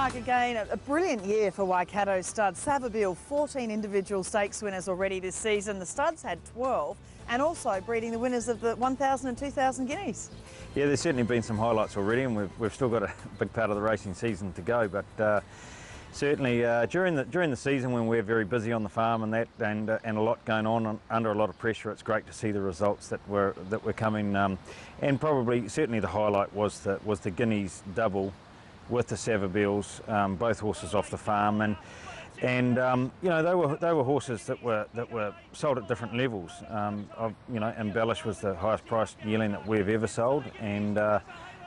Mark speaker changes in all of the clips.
Speaker 1: Mark, again, a brilliant year for Waikato Stud. Savabeel, 14 individual stakes winners already this season. The studs had 12 and also breeding the winners of the 1,000 and 2,000 guineas.
Speaker 2: Yeah, there's certainly been some highlights already, and we've still got a big part of the racing season to go, but certainly during the season when we're very busy on the farm and a lot going on under a lot of pressure, it's great to see the results that were coming, and probably certainly the highlight was the Guineas double with the Savabeels, both horses off the farm, and you know, they were horses that were sold at different levels. You know, Embellish was the highest priced yearling that we've ever sold, and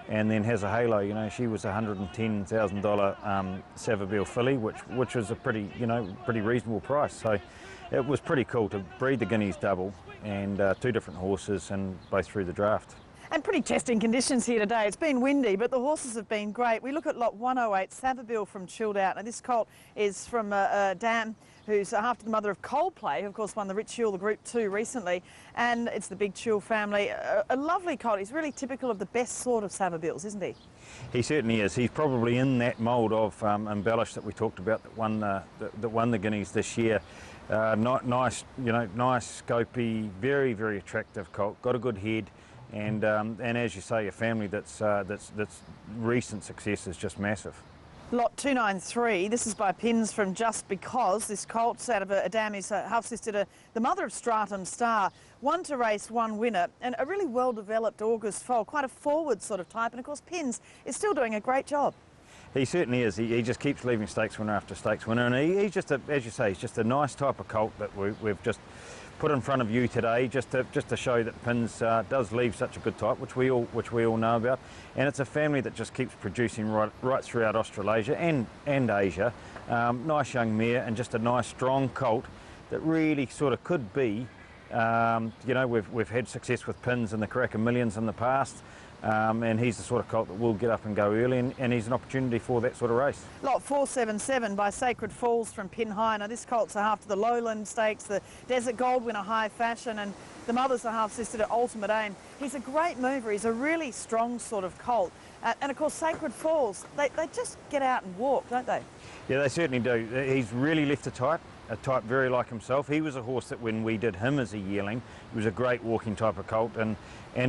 Speaker 2: then Has a Halo, you know, she was a $110,000 Savabeel filly, which was a pretty reasonable price. So it was pretty cool to breed the Guineas double and two different horses, and both through the draft.
Speaker 1: And pretty testing conditions here today. It's been windy, but the horses have been great. We look at lot 108, Savabeel from Chilled Out. Now this colt is from Dam, who's after the mother of Coldplay, who of course won the Rich Chill, the Group 2 recently. And it's the Big Chill family. A lovely colt. He's really typical of the best sort of Savabeels, isn't he?
Speaker 2: He certainly is. He's probably in that mould of Embellish that we talked about, that won the Guineas this year. Nice, you know, nice, scopy, very, very attractive colt. Got a good head. And as you say, a family that's recent success is just massive.
Speaker 1: Lot 293, this is by Pins from Just Because. This colt's out of a dam, is half-sister to the mother of Stratum Star. One to race, one winner, and a really well-developed August foal, quite a forward sort of type. And of course, Pins is still doing a great job.
Speaker 2: He certainly is. He just keeps leaving stakes winner after stakes winner, and he's just, as you say, he's just a nice type of colt that we've just put in front of you today, just to show that Pins does leave such a good type, which we all know about, and it's a family that just keeps producing right throughout Australasia and Asia. Nice young mare, and just a nice strong colt that really sort of could be. You know, we've had success with Pins in the Karaka Millions in the past. And he's the sort of colt that will get up and go early, and he's an opportunity for that sort of race. Lot
Speaker 1: 477 by Sacred Falls from Pin High. Now this colt's a half to the Lowland Stakes, the Desert Gold winner High Fashion, and the mother's a half-sister to Ultimate Aim. He's a great mover. He's a really strong sort of colt. And of course Sacred Falls, they just get out and walk, don't they? Yeah,
Speaker 2: they certainly do. He's really left a type very like himself. He was a horse that when we did him as a yearling, he was a great walking type of colt, and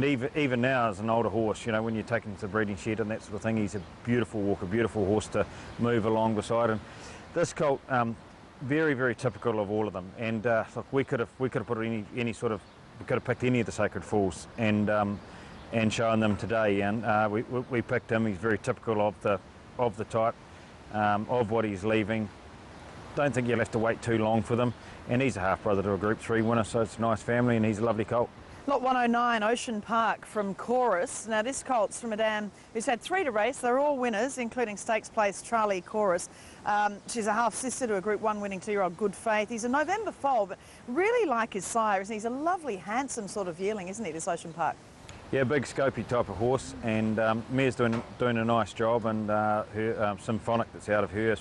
Speaker 2: even now as an older horse, you know, when you take him to the breeding shed and that sort of thing, he's a beautiful walker, beautiful horse to move along beside. And this colt, very, very typical of all of them. And look, we could have put we could have picked any of the Sacred Falls and shown them today, and we picked him. He's very typical of the type, of what he's leaving. Don't think you'll have to wait too long for them, and he's a half-brother to a Group 3 winner, so it's a nice family, and he's a lovely colt.
Speaker 1: Lot 109, Ocean Park from Chorus. Now this colt's from a dam who's had 3 to race. They're all winners, including stakes place Charlie Chorus. She's a half-sister to a Group 1 winning 2-year-old Good Faith. He's a November foal, but really like his sire, isn't he? He's a lovely, handsome sort of yearling, isn't he, this Ocean Park?
Speaker 2: Yeah, big scopy type of horse, and Mare's doing a nice job, and her Symphonic that's out of her,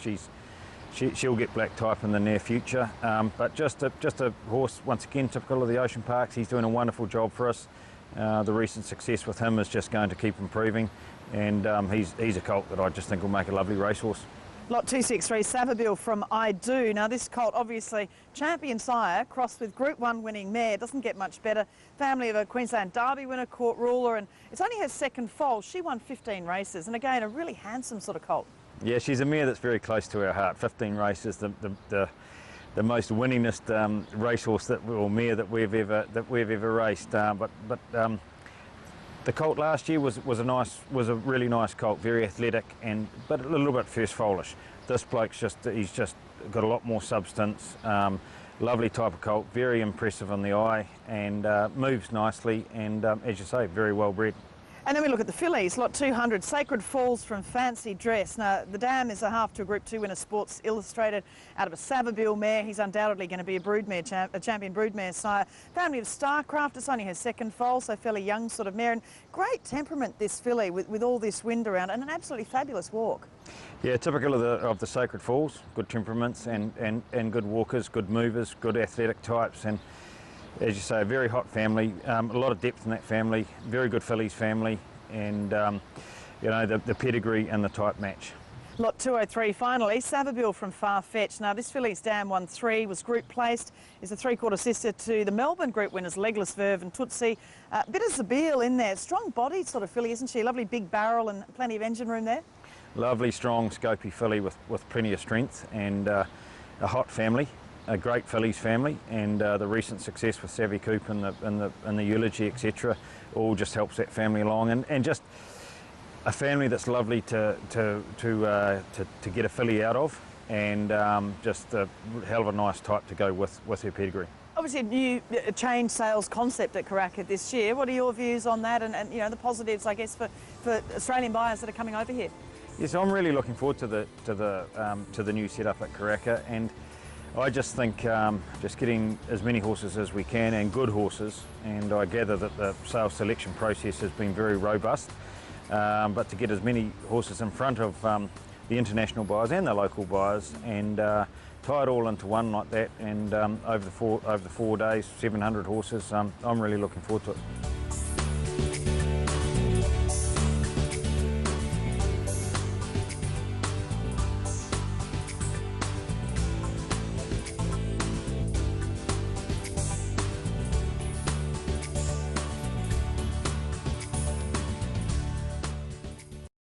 Speaker 2: she'll get black type in the near future, but just a horse, once again, typical of the Ocean Parks. He's doing a wonderful job for us. The recent success with him is just going to keep improving, and he's a colt that I just think will make a lovely racehorse.
Speaker 1: Lot 263, Savabeel from I Do. Now this colt, obviously champion sire, crossed with Group 1 winning mare, doesn't get much better. Family of a Queensland Derby winner, court ruler, and it's only her second foal. She won 15 races, and again, a really handsome sort of colt.
Speaker 2: Yeah, she's a mare that's very close to our heart. 15 races, the most winningest racehorse or mare that we've ever raced. But the colt last year was a really nice colt, very athletic, but a little bit first foalish. This bloke's he's just got a lot more substance. Lovely type of colt, very impressive on the eye, and moves nicely, and as you say, very well bred.
Speaker 1: And then we look at the fillies, lot 200, Sacred Falls from Fancy Dress. Now, the dam is a half to a Group 2 winner, Sports Illustrated, out of a Savabeel mare. He's undoubtedly going to be a broodmare, a champion broodmare sire. Family of Starcraft, it's only her second foal, so fairly young sort of mare. And great temperament, this filly, with all this wind around, and an absolutely fabulous walk.
Speaker 2: Yeah, typical of the Sacred Falls, good temperaments and good walkers, good movers, good athletic types, and as you say, a very hot family, a lot of depth in that family, very good fillies family, and you know, the pedigree and the type match.
Speaker 1: Lot 203 finally, Savabeel from Far-Fetched. Now this filly's dam won 3, was group placed, is a 3/4 sister to the Melbourne group winners Legless Verve and Tootsie. Bit of Zabeel in there, strong bodied sort of filly, isn't she? Lovely big barrel and plenty of engine room there.
Speaker 2: Lovely, strong, scopy filly with plenty of strength, and a hot family, a great fillies family, and the recent success with Savvy Coop and the eulogy, etc., all just helps that family along, and just a family that's lovely to get a filly out of, and just a hell of a nice type to go with her pedigree.
Speaker 1: Obviously a new change sales concept at Karaka this year. What are your views on that, and you know, the positives, I guess, for Australian buyers that are coming over here?
Speaker 2: Yes, I'm really looking forward to the new setup at Karaka, and I just think just getting as many horses as we can, and good horses, and I gather that the sales selection process has been very robust. But to get as many horses in front of the international buyers and the local buyers, and tie it all into one like that, and over the 4 days, 700 horses, I'm really looking forward to it.